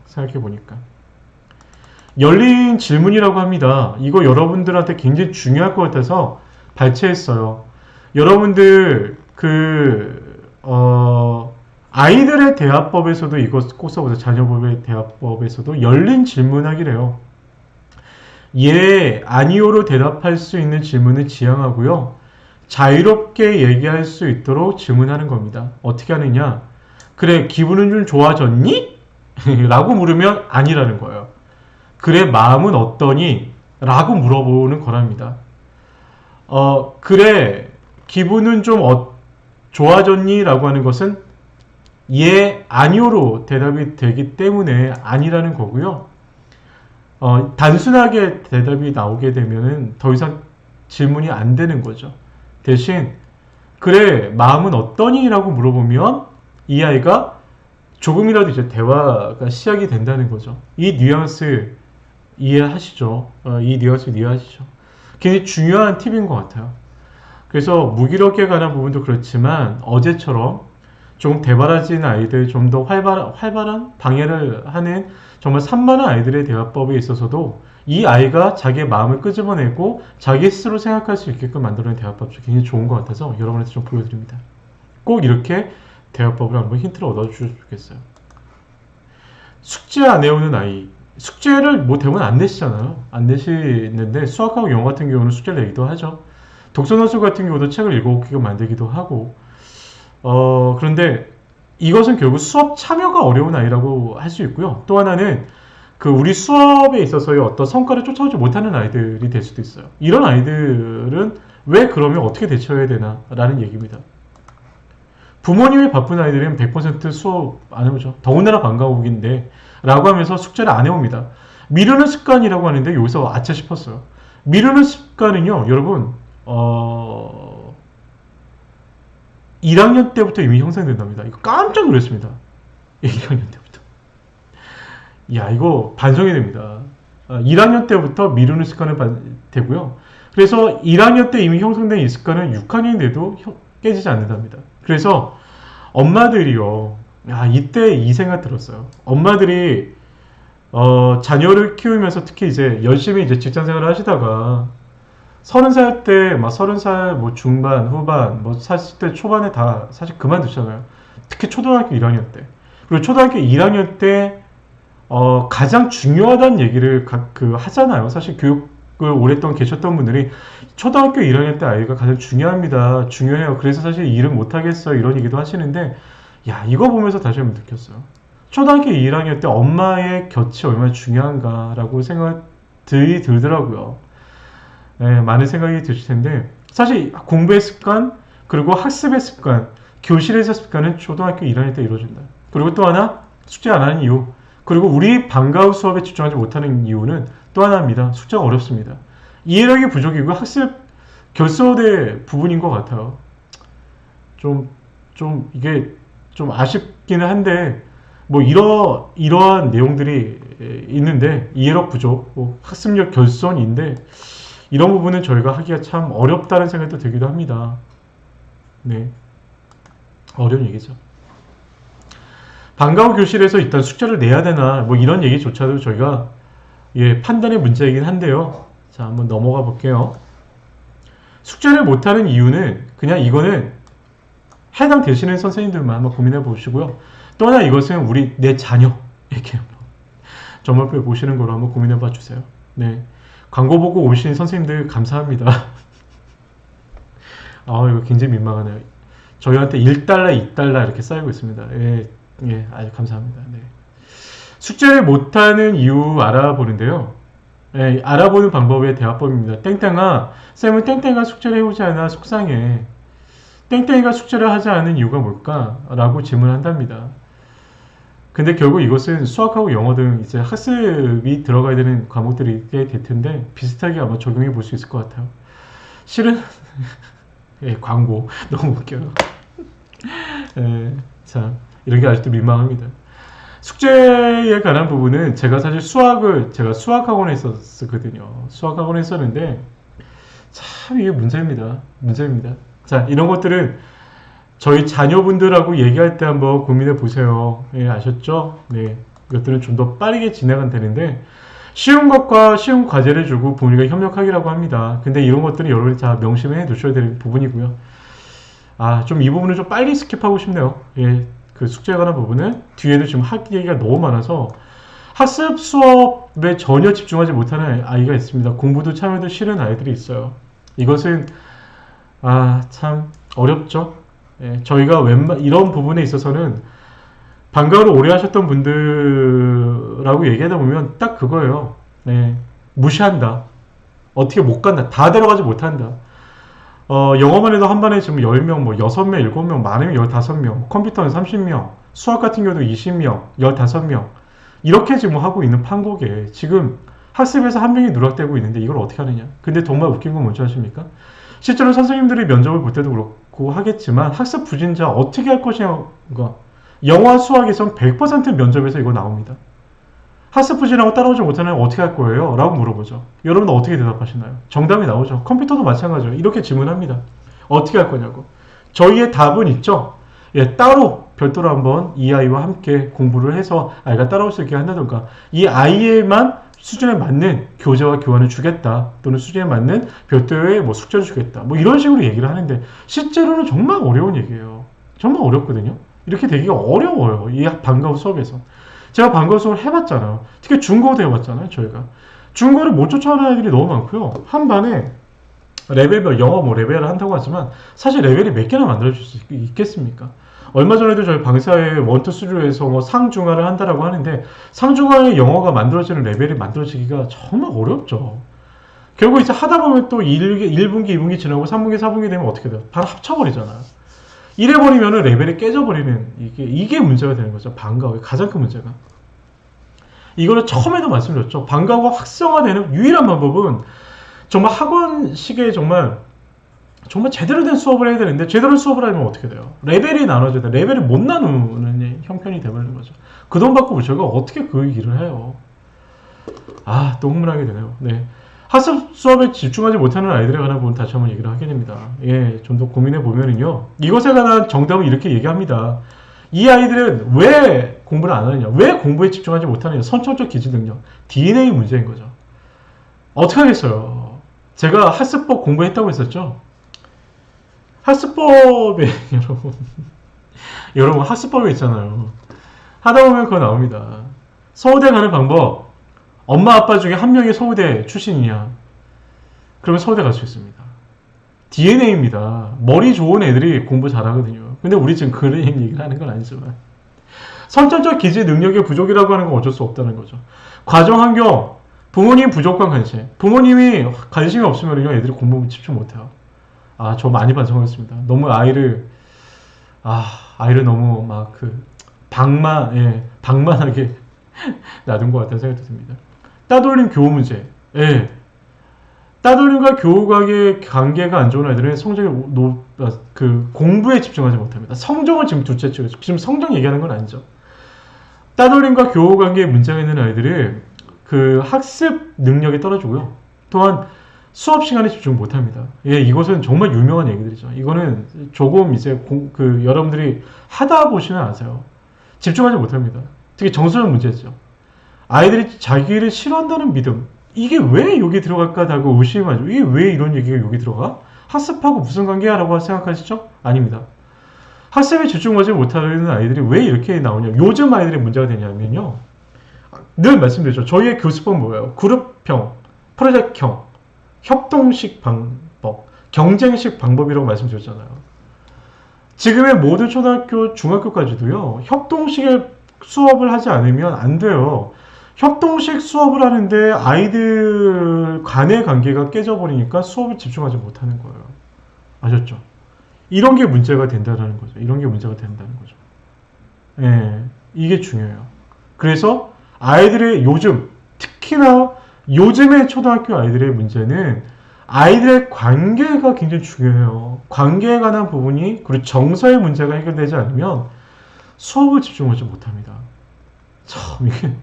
생각해 보니까. 열린 질문이라고 합니다. 이거 여러분들한테 굉장히 중요할 것 같아서 발췌했어요. 여러분들 아이들의 대화법에서도 이거 꼭 써보세요. 자녀법의 대화법에서도 열린 질문하기래요. 예, 아니오로 대답할 수 있는 질문을 지향하고요. 자유롭게 얘기할 수 있도록 질문하는 겁니다. 어떻게 하느냐? 그래, 기분은 좀 좋아졌니? 라고 물으면 아니라는 거예요. 그래, 마음은 어떠니? 라고 물어보는 거랍니다. 그래, 기분은 좀 좋아졌니? 라고 하는 것은 예, 아니오로 대답이 되기 때문에 아니라는 거고요. 단순하게 대답이 나오게 되면은 더 이상 질문이 안 되는 거죠. 대신 그래, 마음은 어떠니? 라고 물어보면 이 아이가 조금이라도 이제 대화가 시작이 된다는 거죠. 이 뉘앙스 이해하시죠? 이 뉘앙스 이해하시죠? 굉장히 중요한 팁인 것 같아요. 그래서 무기력에 관한 부분도 그렇지만 어제처럼 조금 대바라진 아이들, 좀 더 활발한 방해를 하는 정말 산만한 아이들의 대화법에 있어서도 이 아이가 자기의 마음을 끄집어내고 자기 스스로 생각할 수 있게끔 만들어낸 대화법이 굉장히 좋은 것 같아서 여러분한테 좀 보여드립니다. 꼭 이렇게 대화법을 한번 힌트를 얻어주셨으면 좋겠어요. 숙제 안 해오는 아이. 숙제를 뭐 대부분 안 내시잖아요. 안 내시는데 수학하고 영어 같은 경우는 숙제를 내기도 하죠. 독서노트 같은 경우도 책을 읽어오기가 만들기도 하고 그런데 이것은 결국 수업 참여가 어려운 아이라고 할 수 있고요. 또 하나는 우리 수업에 있어서의 어떤 성과를 쫓아오지 못하는 아이들이 될 수도 있어요. 이런 아이들은 왜 그러면 어떻게 대처해야 되나 라는 얘기입니다. 부모님이 바쁜 아이들은 100% 수업 안 해오죠. 더군다나 방과후인데 라고 하면서 숙제를 안 해옵니다. 미루는 습관이라고 하는데 여기서 아차 싶었어요. 미루는 습관은요, 여러분 1학년 때부터 이미 형성된답니다. 이거 깜짝 놀랐습니다. 1학년 때부터. 야, 이거 반성이 됩니다. 1학년 때부터 미루는 습관은 되고요. 그래서 1학년 때 이미 형성된 이 습관은 6학년이 돼도 깨지지 않는답니다. 그래서 엄마들이요, 이때 이 생각 들었어요. 엄마들이 자녀를 키우면서 특히 이제 열심히 이제 직장 생활을 하시다가 30살 때, 막 30살 뭐 중반, 후반, 뭐 40대 초반에 다 사실 그만두잖아요. 특히 초등학교 1학년 때. 그리고 초등학교 1학년 때 가장 중요하다는 얘기를 하잖아요. 사실 교육을 오랫동안 계셨던 분들이 초등학교 1학년 때 아이가 가장 중요합니다. 중요해요. 그래서 사실 일은 못하겠어요. 이런 얘기도 하시는데, 야, 이거 보면서 다시 한번 느꼈어요. 초등학교 1학년 때 엄마의 곁이 얼마나 중요한가라고 생각이 들더라고요. 네, 많은 생각이 드실 텐데, 사실 공부의 습관, 그리고 학습의 습관, 교실에서 습관은 초등학교 1학년 때 이루어진다. 그리고 또 하나, 숙제 안 하는 이유. 그리고 우리 방과후 수업에 집중하지 못하는 이유는 또 하나입니다. 숙제가 어렵습니다. 이해력이 부족이고 학습 결소대 부분인 것 같아요. 이게 좀 아쉽기는 한데, 뭐 이러한 내용들이 있는데, 이해력 부족, 학습력 결손인데, 이런 부분은 저희가 하기가 참 어렵다는 생각도 들기도 합니다. 네, 어려운 얘기죠. 방과후 교실에서 일단 숙제를 내야 되나 뭐 이런 얘기조차도 저희가 판단의 문제이긴 한데요. 자, 한번 넘어가 볼게요. 숙제를 못하는 이유는 그냥 이거는 해당 되시는 선생님들만 한번 고민해 보시고요. 또 하나 이것은 내 자녀 이렇게 점을 보시는 거로 한번 고민해 봐 주세요. 네. 광고 보고 오신 선생님들 감사합니다. 이거 굉장히 민망하네요. 저희한테 1달러, 2달러 이렇게 쌓이고 있습니다. 아주 감사합니다. 네. 숙제를 못하는 이유 알아보는데요. 알아보는 방법의 대화법입니다. 땡땡아, 쌤은 땡땡이가 숙제를 해오지 않아 속상해. 땡땡이가 숙제를 하지 않은 이유가 뭘까? 라고 질문한답니다. 근데 결국 이것은 수학하고 영어 등 이제 학습이 들어가야 되는 과목들이 될 텐데 비슷하게 아마 적용해 볼 수 있을 것 같아요. 실은 광고 너무 웃겨요. 자, 이런 게 아직도 민망합니다. 숙제에 관한 부분은 제가 사실 제가 수학학원에 있었거든요. 수학학원에 있었는데 참 이게 문제입니다. 자, 이런 것들은 저희 자녀분들하고 얘기할 때 한번 고민해 보세요. 아셨죠? 네. 이것들은 좀 더 빠르게 진행은 되는데 쉬운 것과 쉬운 과제를 주고 부모님과 협력하기라고 합니다. 근데 이런 것들은 여러분이 다 명심해 두셔야 될 부분이고요. 좀 이 부분을 좀 빨리 스킵하고 싶네요. 예, 그 숙제에 관한 부분은 뒤에도 지금 할 얘기가 너무 많아서 학습 수업에 전혀 집중하지 못하는 아이가 있습니다. 공부도 참여도 싫은 아이들이 있어요. 이것은 참 어렵죠. 예, 저희가 이런 부분에 있어서는 방과후를 오래 하셨던 분들하고 얘기하다 보면 딱 그거예요. 네, 무시한다. 어떻게 못 간다. 다 데려가지 못한다. 영어만 해도 한 반에 지금 10명, 뭐 6명, 7명, 많으면 15명, 컴퓨터는 30명, 수학 같은 경우도 20명, 15명. 이렇게 지금 하고 있는 판국에 지금 학습에서 한 명이 누락되고 있는데 이걸 어떻게 하느냐. 근데 정말 웃긴 건 뭔지 아십니까? 실제로 선생님들이 면접을 볼 때도 그렇고 하겠지만 학습 부진자 어떻게 할 것이냐가 영어와 수학에선 100% 면접에서 이거 나옵니다. 학습 부진하고 따라오지 못하는 어떻게 할 거예요? 라고 물어보죠. 여러분 어떻게 대답하시나요? 정답이 나오죠. 컴퓨터도 마찬가지예요. 이렇게 질문합니다. 어떻게 할 거냐고. 저희의 답은 있죠. 예, 따로 별도로 한번 이 아이와 함께 공부를 해서 아이가 따라올 수 있게 한다던가 이 아이에만 수준에 맞는 교재와 교환을 주겠다 또는 수준에 맞는 별도의 뭐 숙제를 주겠다 뭐 이런 식으로 얘기를 하는데 실제로는 정말 어려운 얘기예요. 정말 어렵거든요. 이렇게 되기가 어려워요. 이 방과후 수업에서. 제가 방과후 수업을 해봤잖아요. 특히 중고도 해봤잖아요. 저희가. 중고를 못 쫓아오는 아이들이 너무 많고요. 한 반에 레벨별 영어 뭐 레벨을 한다고 하지만 사실 레벨이 몇 개나 만들어줄 수 있겠습니까? 얼마 전에도 저희 방사의 원투 수료에서 뭐 상중하를 한다라고 하는데 상중하의 영어가 만들어지는 레벨이 만들어지기가 정말 어렵죠. 결국 이제 하다 보면 또 1분기, 2분기 지나고 3분기, 4분기 되면 어떻게 돼요? 바로 합쳐버리잖아요. 이래버리면은 레벨이 깨져버리는 이게 문제가 되는 거죠. 방과후의 가장 큰 문제가. 이거는 처음에도 말씀드렸죠. 방과후 학생화되는 유일한 방법은 정말 학원식의 정말 제대로 된 수업을 해야 되는데 제대로 수업을 하면 어떻게 돼요? 레벨이 나눠져야 돼. 레벨을 못 나누는 형편이 되버리는 거죠. 그 돈 받고 저희가 어떻게 그 일을 해요? 또 흥분하게 되네요. 네. 학습 수업에 집중하지 못하는 아이들에 관한 부분 다시 한번 얘기를 하게 됩니다. 예, 좀 더 고민해 보면은요. 이것에 관한 정답은 이렇게 얘기합니다. 이 아이들은 왜 공부를 안 하느냐? 왜 공부에 집중하지 못하느냐? 선천적 기질 능력, DNA 문제인 거죠. 어떻게 하겠어요? 제가 학습법 공부했다고 했었죠. 학습법에 여러분 학습법에 있잖아요. 하다 보면 그거 나옵니다. 서울대 가는 방법. 엄마 아빠 중에 한 명이 서울대 출신이냐? 그러면 서울대 갈 수 있습니다. DNA입니다. 머리 좋은 애들이 공부 잘하거든요. 근데 우리 지금 그런 얘기를 하는 건 아니지만 선천적 기질 능력의 부족이라고 하는 건 어쩔 수 없다는 거죠. 과정 환경, 부모님 부족한 관심. 부모님이 관심이 없으면 애들이 공부 집중 못해요. 저 많이 반성했습니다. 너무 아이를 너무 방만하게 놔둔 것 같다는 생각이 듭니다. 따돌림 교우 문제. 예. 따돌림과 교우과의 관계가 안 좋은 아이들은 공부에 집중하지 못합니다. 성적은 지금 둘째 쪽에서 지금 성적 얘기하는 건 아니죠. 따돌림과 교우 관계에 문제가 있는 아이들은 그 학습 능력이 떨어지고요. 또한 수업 시간에 집중 못합니다. 예, 이것은 정말 유명한 얘기들이죠. 이거는 조금 이제 여러분들이 하다 보시면 아세요. 집중하지 못합니다. 특히 정서적 문제죠. 아이들이 자기를 싫어한다는 믿음. 이게 왜 여기 들어갈까 하고 의심하죠. 이게 왜 이런 얘기가 여기 들어가? 학습하고 무슨 관계야? 라고 생각하시죠? 아닙니다. 학습에 집중하지 못하는 아이들이 왜 이렇게 나오냐? 요즘 아이들의 문제가 되냐면요. 늘 말씀드렸죠. 저희의 교수법 뭐예요? 그룹형, 프로젝트형, 협동식 방법, 경쟁식 방법이라고 말씀드렸잖아요. 지금의 모든 초등학교, 중학교까지도요. 협동식의 수업을 하지 않으면 안 돼요. 협동식 수업을 하는데 아이들 간의 관계가 깨져버리니까 수업에 집중하지 못하는 거예요. 아셨죠? 이런 게 문제가 된다는 거죠. 이런 게 문제가 된다는 거죠. 예, 이게 중요해요. 그래서 아이들의 특히나 요즘의 초등학교 아이들의 문제는 아이들의 관계가 굉장히 중요해요. 관계에 관한 부분이 그리고 정서의 문제가 해결되지 않으면 수업을 집중하지 못합니다. 참 이게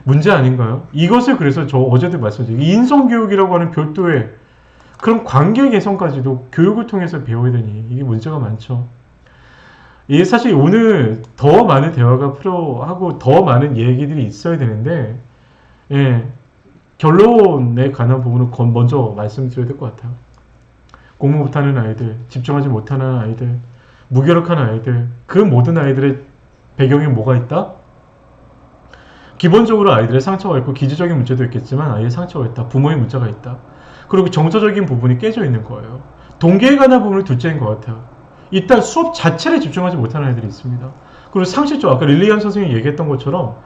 문제 아닌가요? 이것을 그래서 저 어제도 말씀드렸죠. 인성교육이라고 하는 별도의 그런 관계 개선까지도 교육을 통해서 배워야 되니 이게 문제가 많죠. 이 사실 오늘 더 많은 대화가 필요하고 더 많은 얘기들이 있어야 되는데, 예, 결론에 관한 부분은 먼저 말씀드려야 될 것 같아요. 공부 못하는 아이들, 집중하지 못하는 아이들, 무기력한 아이들, 그 모든 아이들의 배경에 뭐가 있다? 기본적으로 아이들의 상처가 있고 기저적인 문제도 있겠지만 아이의 상처가 있다. 부모의 문제가 있다. 그리고 정서적인 부분이 깨져 있는 거예요. 동기에 관한 부분을 둘째인 것 같아요. 일단 수업 자체를 집중하지 못하는 아이들이 있습니다. 그리고 상식적, 아까 릴리안 선생님이 얘기했던 것처럼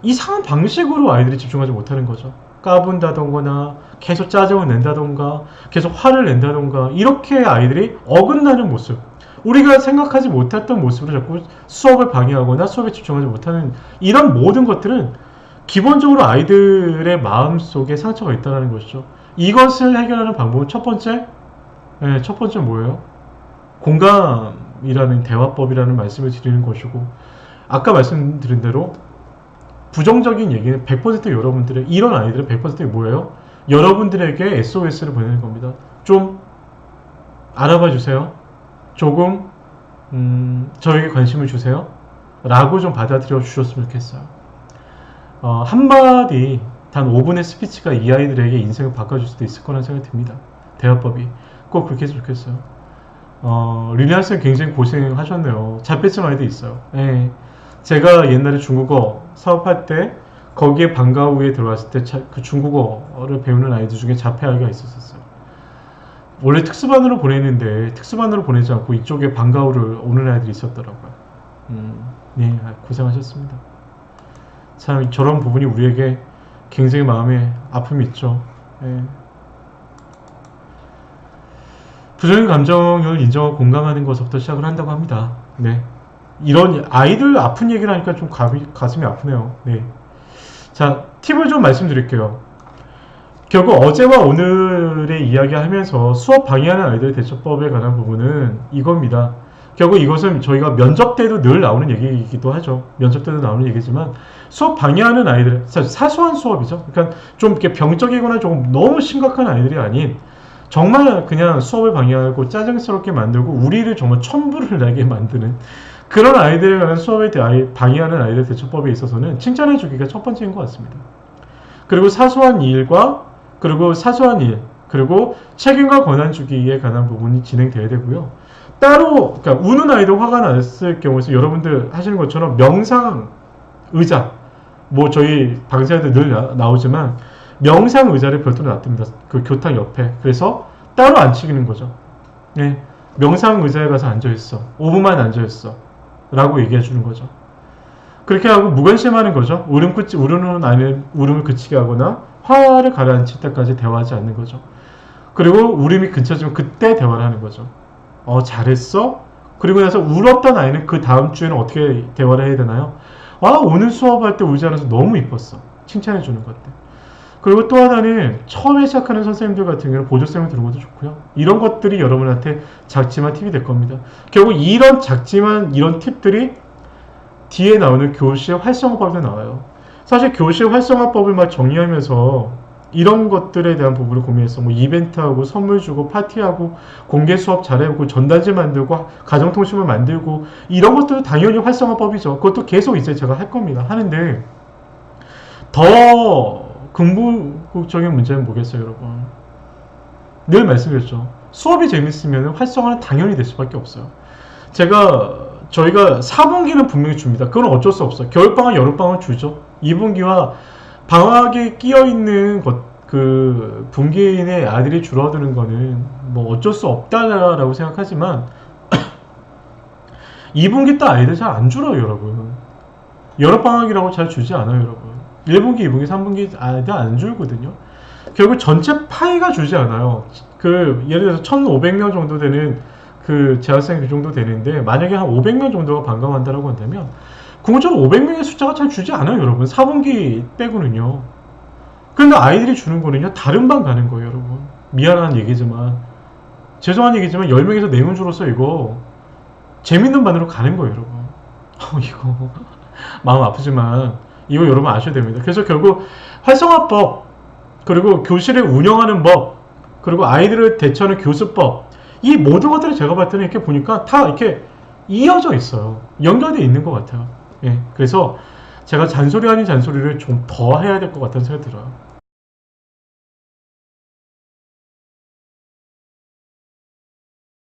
이상한 방식으로 아이들이 집중하지 못하는 거죠. 까분다던거나 계속 짜증을 낸다던가 계속 화를 낸다던가 이렇게 아이들이 어긋나는 모습, 우리가 생각하지 못했던 모습으로 자꾸 수업을 방해하거나 수업에 집중하지 못하는 이런 모든 것들은 기본적으로 아이들의 마음속에 상처가 있다는 것이죠. 이것을 해결하는 방법은 첫 번째 뭐예요? 공감이라는 대화법이라는 말씀을 드리는 것이고, 아까 말씀드린 대로 부정적인 얘기는 100% 여러분들의, 이런 아이들은 100% 뭐예요? 여러분들에게 SOS를 보내는 겁니다. 좀 알아봐 주세요. 조금 저에게 관심을 주세요. 라고 좀 받아들여 주셨으면 좋겠어요. 한마디 단 5분의 스피치가 이 아이들에게 인생을 바꿔줄 수도 있을 거라는 생각이 듭니다. 대화법이 꼭 그렇게 했으면 좋겠어요. 릴리안 쌤 굉장히 고생하셨네요. 자폐증 아이도 있어요. 예. 제가 옛날에 중국어 사업할 때 거기에 방과후에 들어갔을 때 그 중국어를 배우는 아이들 중에 자폐 아이가 있었어요. 원래 특수반으로 보내는데 특수반으로 보내지 않고 이쪽에 방과후를 오는 아이들이 있었더라고요. 네, 고생하셨습니다. 참 저런 부분이 우리에게 굉장히 마음에 아픔이 있죠. 네. 부정적인 감정을 인정하고 공감하는 것부터 시작을 한다고 합니다. 네. 이런 아이들 아픈 얘기를 하니까 좀 가슴이 아프네요. 네. 자, 팁을 좀 말씀드릴게요. 결국 어제와 오늘의 이야기하면서 수업 방해하는 아이들의 대처법에 관한 부분은 이겁니다. 결국 이것은 저희가 면접 때도 늘 나오는 얘기이기도 하죠. 면접 때도 나오는 얘기지만 수업 방해하는 아이들, 사실 사소한 수업이죠. 그러니까 좀 이렇게 병적이거나 조금 너무 심각한 아이들이 아닌 정말 그냥 수업을 방해하고 짜증스럽게 만들고 우리를 정말 천불을 나게 만드는 그런 아이들에 관한 수업에 방해하는 아이들 대처법에 있어서는 칭찬해 주기가 첫 번째인 것 같습니다. 그리고 사소한 일, 그리고 책임과 권한 주기에 관한 부분이 진행돼야 되고요. 따로, 그러니까 우는 아이도 화가 났을 경우에서 여러분들 하시는 것처럼 명상 의자, 뭐 저희 방송에도 늘 나오지만 명상 의자를 별도로 놔둡니다. 그 교탁 옆에. 그래서 따로 앉히는 거죠. 네. 명상 의자에 가서 앉아있어. 5분만 앉아있어. 라고 얘기해 주는 거죠. 그렇게 하고 무관심하는 거죠. 울음을 그치게 하거나 화를 가라앉힐 때까지 대화하지 않는 거죠. 그리고 울음이 그쳐지면 그때 대화를 하는 거죠. 잘했어? 그리고 나서 울었던 아이는 그 다음 주에는 어떻게 대화를 해야 되나요? 오늘 수업할 때 울지 않아서 너무 이뻤어. 칭찬해 주는 것들. 그리고 또 하나는 처음에 시작하는 선생님들 같은 경우는 보조쌤을 두는 것도 좋고요. 이런 것들이 여러분한테 작지만 팁이 될 겁니다. 결국 이런 작지만 이런 팁들이 뒤에 나오는 교실 활성화법에도 나와요. 사실 교실 활성화법을 막 정리하면서 이런 것들에 대한 부분을 고민했어. 뭐 이벤트하고 선물 주고 파티하고 공개 수업 잘해보고 전단지 만들고 가정통신을 만들고 이런 것들도 당연히 활성화법이죠. 그것도 계속 이제 제가 할 겁니다. 하는데 더 근본적인 문제는 뭐겠어요, 여러분? 늘 말씀드렸죠. 수업이 재밌으면 활성화는 당연히 될 수밖에 없어요. 저희가 4분기는 분명히 줍니다. 그건 어쩔 수 없어요. 겨울방학, 여름방학 주죠. 2분기와 방학에 끼어있는 그 분기인의 아들이 줄어드는 거는 뭐 어쩔 수 없다라고 생각하지만 2분기 때 아이들 잘 안 줄어요, 여러분. 여름방학이라고 잘 주지 않아요, 여러분. 1분기, 2분기, 3분기 아이들 안 줄거든요. 결국 전체 파이가 주지 않아요. 예를 들어서 1,500명 정도 되는 그 재학생 그 정도 되는데 만약에 한 500명 정도가 방과한다라고 한다면 궁극적으로 500명의 숫자가 잘 주지 않아요, 여러분. 4분기 빼고는요. 그런데 아이들이 주는 거는요, 다른 반 가는 거예요, 여러분. 미안한 얘기지만, 죄송한 얘기지만 10명에서 4명 줄었어. 이거 재밌는 반으로 가는 거예요, 여러분. 이거 마음 아프지만 이거 여러분 아셔야 됩니다. 그래서 결국 활성화법, 그리고 교실을 운영하는 법, 그리고 아이들을 대처하는 교수법, 이 모든 것들을 제가 봤을 때는 이렇게 보니까 다 이렇게 이어져 있어요. 연결돼 있는 것 같아요. 예, 그래서 제가 잔소리 아닌 잔소리를 좀 더 해야 될 것 같다는 생각이 들어요.